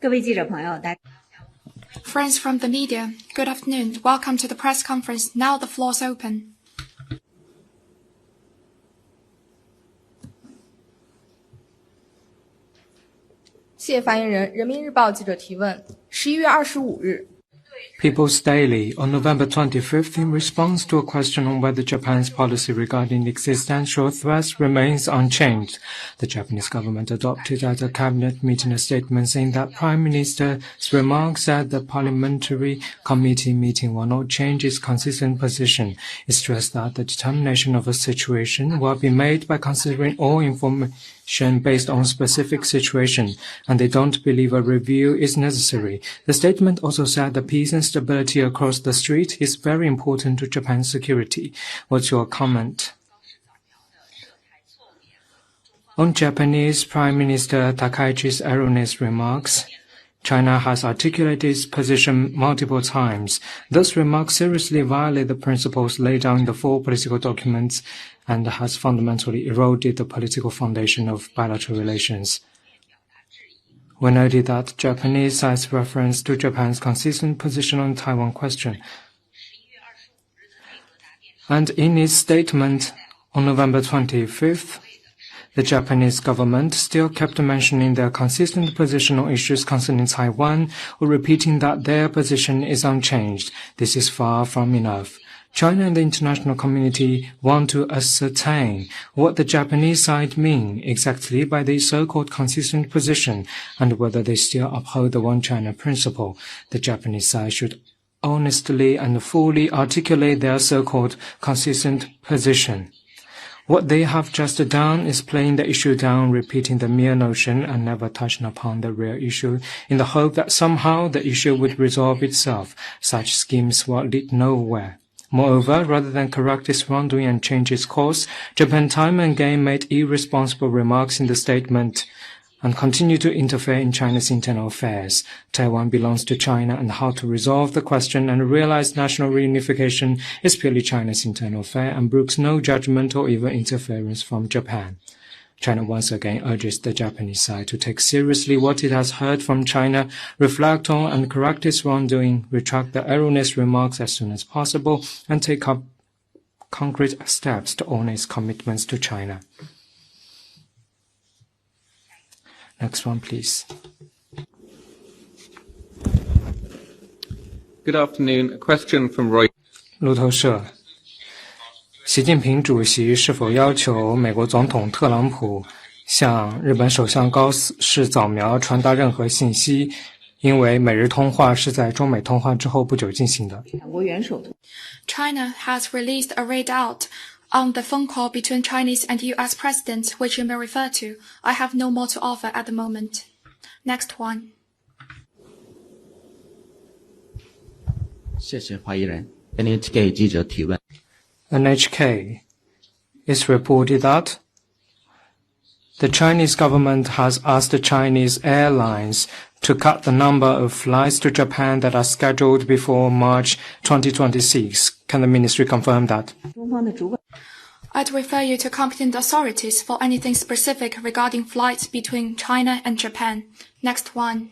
各位记者朋友，大家 Friends from the media, good afternoon. Welcome to the press conference. Now the floor is open. 谢发言人，人民日报记者提问：11月25日。 People's Daily on November 25th in response to a question on whether Japan's policy regarding existential threats remains unchanged. The Japanese government adopted at a cabinet meeting a statement saying that Prime Minister's remarks at the parliamentary committee meeting will not change its consistent position. It stressed that the determination of a situation will be made by considering all information based on specific situation, and they don't believe a review is necessary. The statement also said that peace and stability across the strait is very important to Japan's security. What's your comment? On Japanese Prime Minister Takaichi's erroneous remarks, China has articulated its position multiple times. Those remarks seriously violate the principles laid down in the four political documents and has fundamentally eroded the political foundation of bilateral relations. We noted that Japanese side's reference to Japan's consistent position on the Taiwan question. And in its statement on November 25th, the Japanese government still kept mentioning their consistent position on issues concerning Taiwan, or repeating that their position is unchanged. This is far from enough. China and the international community want to ascertain what the Japanese side mean exactly by the so-called consistent position and whether they still uphold the One China principle. The Japanese side should honestly and fully articulate their so-called consistent position. What they have just done is playing the issue down, repeating the mere notion and never touching upon the real issue in the hope that somehow the issue would resolve itself. Such schemes will lead nowhere. Moreover, rather than correct its wrongdoing and change its course, Japan time and again made irresponsible remarks in the statement and continued to interfere in China's internal affairs. Taiwan belongs to China, and how to resolve the question and realize national reunification is purely China's internal affair and brooks no judgment or even interference from Japan. China once again urges the Japanese side to take seriously what it has heard from China, reflect on and correct its wrongdoing, retract the erroneous remarks as soon as possible, and take up concrete steps to honor its commitments to China. Next one, please. Good afternoon. A question from Roy. 路透社，习近平主席是否要求美国总统特朗普向日本首相高市早苗传达任何信息？因为美日通话是在中美通话之后不久进行的。China has released a readout on the phone call between Chinese and US presidents, which you may refer to. I have no more to offer at the moment. Next one. 谢谢发言人。NHK 记者提问。NHK is reported that the Chinese government has asked the Chinese airlines to cut the number of flights to Japan that are scheduled before March 2026. Can the ministry confirm that? I'd refer you to competent authorities for anything specific regarding flights between China and Japan. Next one.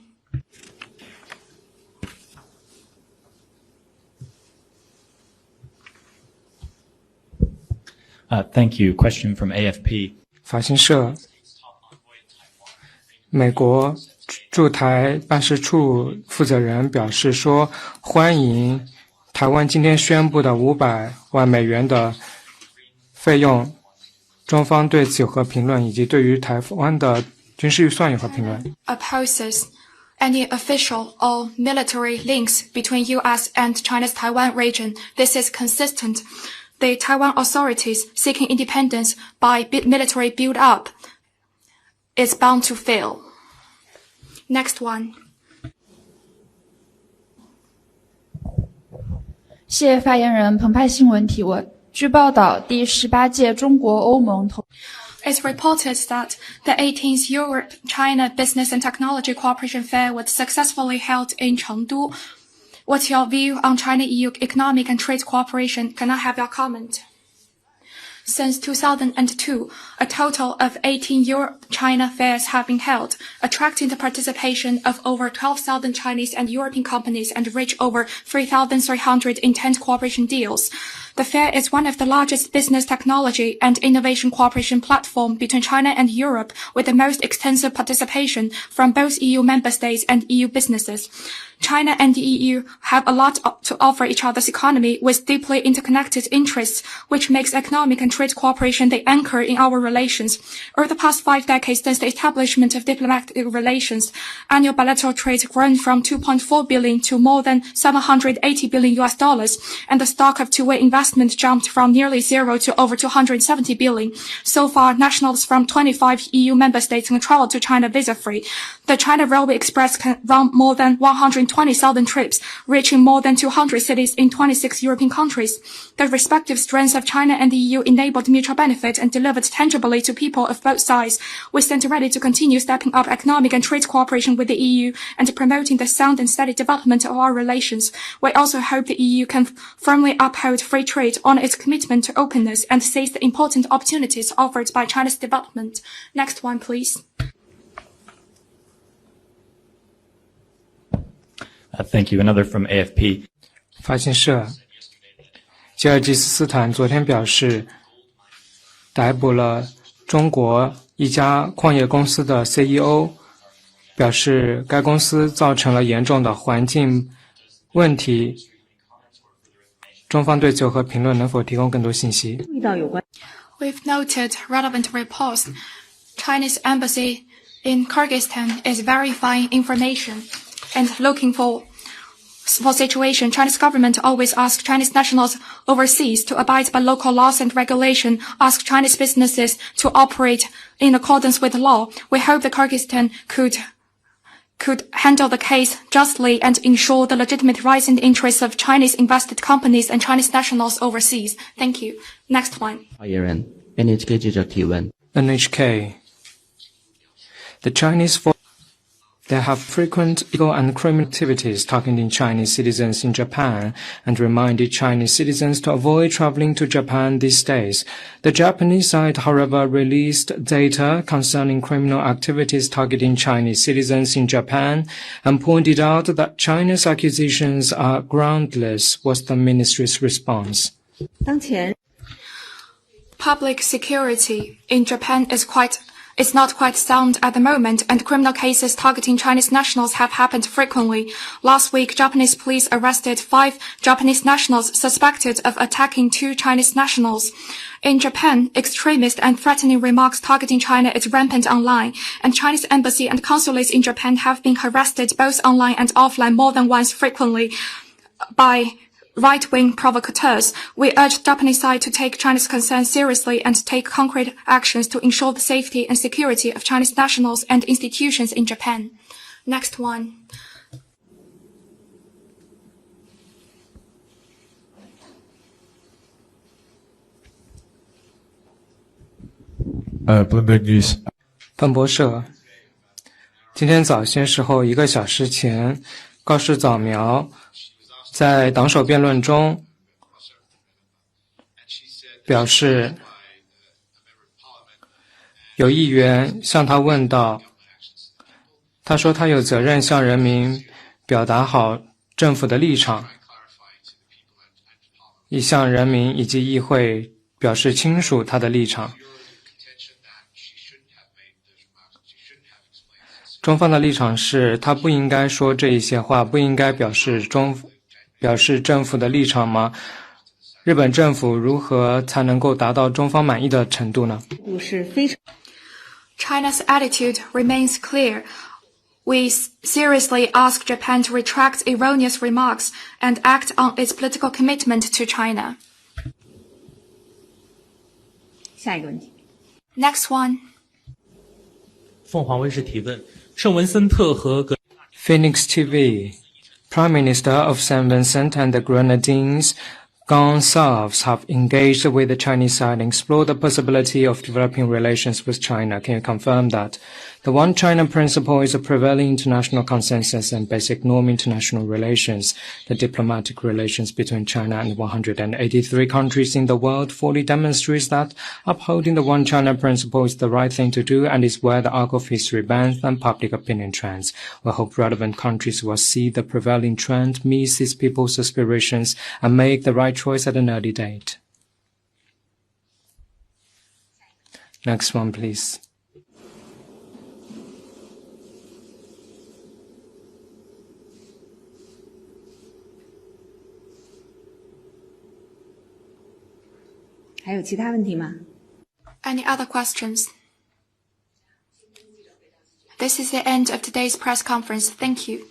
Thank you. Question from AFP. 法新社，美国驻台办事处负责人表示说，欢迎台湾今天宣布的500万美元的费用，中方对此有何评论，以及对于台湾的军事预算有何评论 ？Opposes any official or military links between U.S. and China's Taiwan region. This is consistent. The Taiwan authorities seeking independence by military build-up is bound to fail. Next one. 谢发言人，澎湃新闻提问。据报道，第18届中国欧盟投 It's reported that the 18th Europe-China Business and Technology Cooperation Fair was successfully held in Chengdu. What's your view on China-EU economic and trade cooperation? Can I have your comment? Since 2002, a total of 18 Europe-China fairs have been held, attracting the participation of over 12,000 Chinese and European companies and reach over 3,300 intent cooperation deals. The fair is one of the largest business technology and innovation cooperation platform between China and Europe, with the most extensive participation from both EU member states and EU businesses. China and the EU have a lot to offer each other's economy with deeply interconnected interests, which makes economic and trade cooperation the anchor in our relations. Over the past 5 decades since the establishment of diplomatic relations, annual bilateral trade has grown from 2.4 billion to more than $780 billion US, and the stock of two-way investment jumped from nearly zero to over 270 billion. So far, nationals from 25 EU member states can travel to China visa-free. The China Railway Express can run more than 120,000 trips, reaching more than 200 cities in 26 European countries. The respective strengths of China and the EU enabled mutual benefit and delivered tangibly to people of both sides. We stand ready to continue stepping up economic and trade cooperation with the EU and promoting the sound and steady development of our relations. We also hope the EU can firmly uphold free trade on its commitment to openness and seize the important opportunities offered by China's development. Next one, please. Thank you. Another from AFP. 法新社，吉尔吉斯斯坦昨天表示，逮捕了中国一家矿业公司的 CEO， 表示该公司造成了严重的环境问题。中方对此和评论能否提供更多信息？ We've noted relevant reports. Chinese embassy in Kyrgyzstan is verifying information and looking for situation. Chinese government always asks Chinese nationals overseas to abide by local laws and regulation, ask Chinese businesses to operate in accordance with the law. We hope the Kyrgyzstan could handle the case justly and ensure the legitimate rights and interests of Chinese invested companies and Chinese nationals overseas. Thank you. Next one. 发言人 NHK 记者提问。 NHK. The Chinese They have frequent illegal and criminal activities targeting Chinese citizens in Japan and reminded Chinese citizens to avoid traveling to Japan these days. The Japanese side, however, released data concerning criminal activities targeting Chinese citizens in Japan and pointed out that China's accusations are groundless, was the ministry's response. Public security in Japan is not quite sound at the moment, and criminal cases targeting Chinese nationals have happened frequently. Last week, Japanese police arrested 5 Japanese nationals suspected of attacking 2 Chinese nationals. In Japan, extremist and threatening remarks targeting China is rampant online, and Chinese embassy and consulates in Japan have been harassed both online and offline more than once frequently by right-wing provocateurs. We urge the Japanese side to take China's concerns seriously and take concrete actions to ensure the safety and security of Chinese nationals and institutions in Japan. Next one. Bloomberg News. 彭博社，今天早些时候1个小时前，告示早苗在党首辩论中表示，有议员向他问道，他说他有责任向人民表达好政府的立场，以向人民以及议会表示清楚他的立场。中方的立场是，他不应该说这一些话，不应该表示政府的立场吗？日本政府如何才能够达到中方满意的程度呢？ China's attitude remains clear. We seriously ask Japan to retract erroneous remarks and act on its political commitment to China. 下一个问题。 Next one. 凤凰卫视提问：圣文森特和格 Phoenix TV. Prime Minister of St. Vincent and the Grenadines, Gonsalves, have engaged with the Chinese side and explored the possibility of developing relations with China. Can you confirm that? The One China principle is a prevailing international consensus and basic norm in international relations. The diplomatic relations between China and 183 countries in the world fully demonstrates that upholding the One China principle is the right thing to do and is where the arc of history bends and public opinion trends. We hope relevant countries will see the prevailing trend, meet these people's aspirations, and make the right choice at an early date. Next one, please.还有其他问题吗？ Any other questions? This is the end of today's press conference. Thank you.